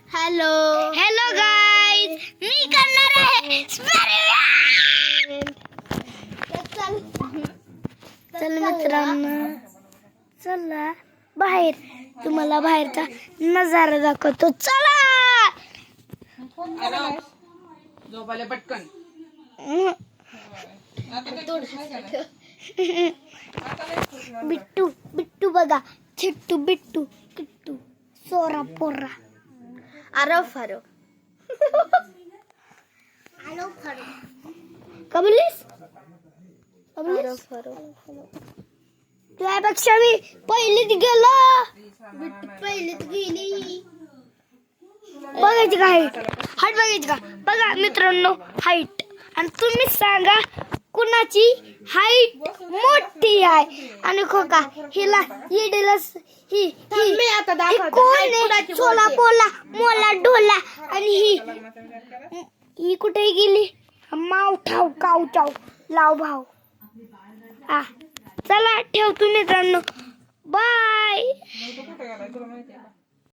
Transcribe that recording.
Hello hello guys, मी करणार आहे experiment. चल मित्रांनो, चला बाहेर, तुम्हाला बाहेरचा नजारा दाखवतो. चला झोपाले पटकन. बिट्टू बिट्टू बघा, चिट्टू बिट्टू किट्टू सोरा पोरा आरव फारव. का बोललीस? तुझ्यापेक्षा मी पहिलीत गेलो. पहिलीत गेली. बघायची का हाईट? हाईट बघायची का? बघा मित्रांनो, हाईट. आणि तुम्ही सांगा कुणाची हाईट मोठी आहे. आणि खोका हिला येडीला ही कोण आहे? सोला पोला मोला डोला. आणि ही कुठे गेली? माव ठाव काव चाव लाव भाव. चला ठेवतो मित्रांनो, बाय.